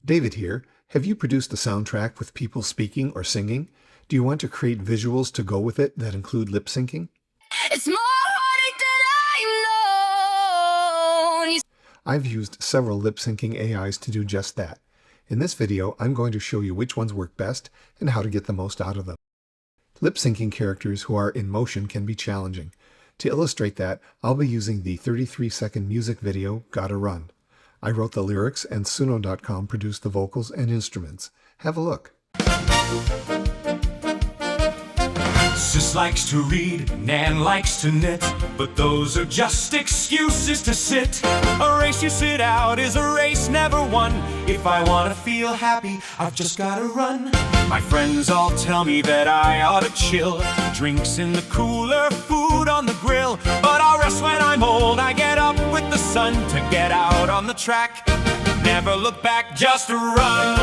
David here. Have you produced a soundtrack with people speaking or singing? Do you want to create visuals to go with it that include lip syncing? It's more heartache than I've known. I've used several lip syncing AIs to do just that. In this video, I'm going to show you which ones work best and how to get the most out of them. Lip syncing characters who are in motion can be challenging. To illustrate that, I'll be using the 33-second music video, Gotta Run. I wrote the lyrics and Suno.com produced the vocals and instruments. Have a look. Sis likes to read, Nan likes to knit, but those are just excuses to sit. A race you sit out is a race never won. If I want to feel happy, I've just gotta run. My friends all tell me that I ought to chill. Drinks in the cooler, food on the grill. But I'll rest when I'm old. I get up with the sun to get out on the track. Never look back, just run.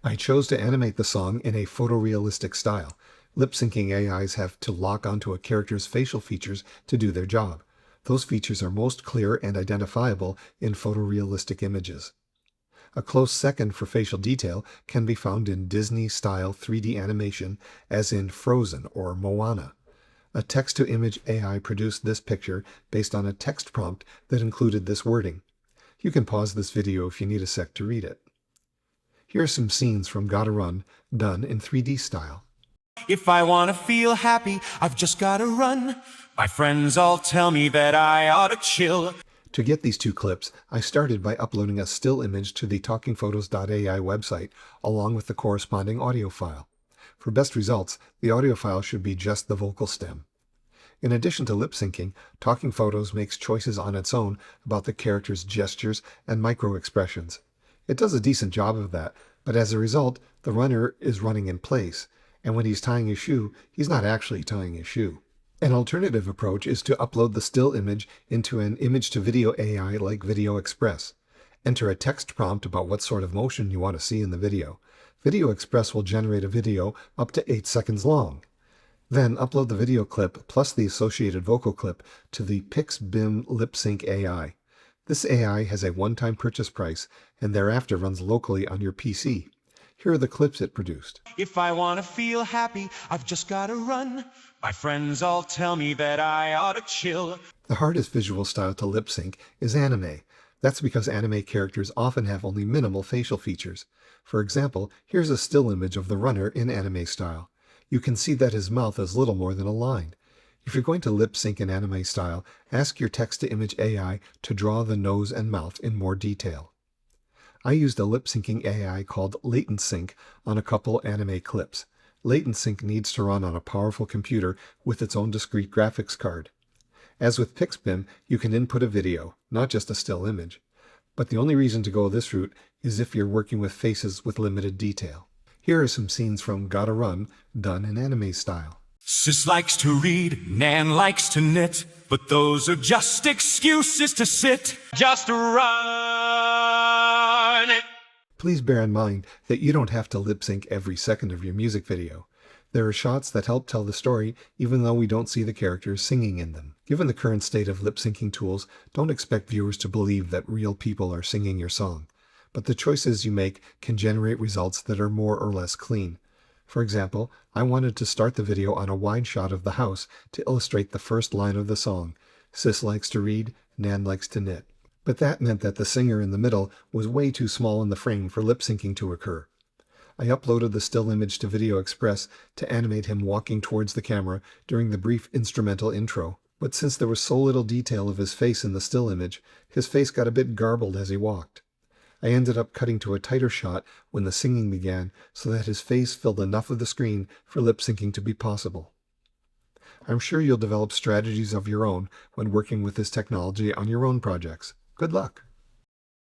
I chose to animate the song in a photorealistic style. Lip-syncing AIs have to lock onto a character's facial features to do their job. Those features are most clear and identifiable in photorealistic images. A close second for facial detail can be found in Disney-style 3D animation, as in Frozen or Moana. A text-to-image AI produced this picture based on a text prompt that included this wording. You can pause this video if you need a sec to read it. Here are some scenes from Gotta Run, done in 3D style. If I want to feel happy, I've just gotta run. My friends all tell me that I ought to chill. To get these two clips, I started by uploading a still image to the TalkingPhotos.ai website, along with the corresponding audio file. For best results, the audio file should be just the vocal stem. In addition to lip syncing, Talking Photos makes choices on its own about the character's gestures and micro-expressions. It does a decent job of that, but as a result, the runner is running in place, and when he's tying his shoe, he's not actually tying his shoe. An alternative approach is to upload the still image into an image-to-video AI like VideoExpress. Enter a text prompt about what sort of motion you want to see in the video. VideoExpress will generate a video up to 8 seconds long. Then upload the video clip plus the associated vocal clip to the PixBim lip sync AI. This AI has a one-time purchase price and thereafter runs locally on your PC. Here are the clips it produced. If I want to feel happy, I've just gotta run. My friends all tell me that I ought to chill. The hardest visual style to lip sync is anime. That's because anime characters often have only minimal facial features. For example, here's a still image of the runner in anime style. You can see that his mouth is little more than a line. If you're going to lip sync in anime style, ask your text-to-image AI to draw the nose and mouth in more detail. I used a lip syncing AI called LatentSync on a couple anime clips. LatentSync needs to run on a powerful computer with its own discrete graphics card. As with PixBim, you can input a video, not just a still image. But the only reason to go this route is if you're working with faces with limited detail. Here are some scenes from Gotta Run, done in anime style. Sis likes to read, Nan likes to knit, but those are just excuses to sit. Just run. Please bear in mind that you don't have to lip sync every second of your music video. There are shots that help tell the story even though we don't see the characters singing in them. Given the current state of lip syncing tools, don't expect viewers to believe that real people are singing your song. But the choices you make can generate results that are more or less clean. For example, I wanted to start the video on a wide shot of the house to illustrate the first line of the song. Sis likes to read, Nan likes to knit. But that meant that the singer in the middle was way too small in the frame for lip syncing to occur. I uploaded the still image to VideoExpress to animate him walking towards the camera during the brief instrumental intro. But since there was so little detail of his face in the still image, his face got a bit garbled as he walked. I ended up cutting to a tighter shot when the singing began so that his face filled enough of the screen for lip syncing to be possible. I'm sure you'll develop strategies of your own when working with this technology on your own projects. Good luck!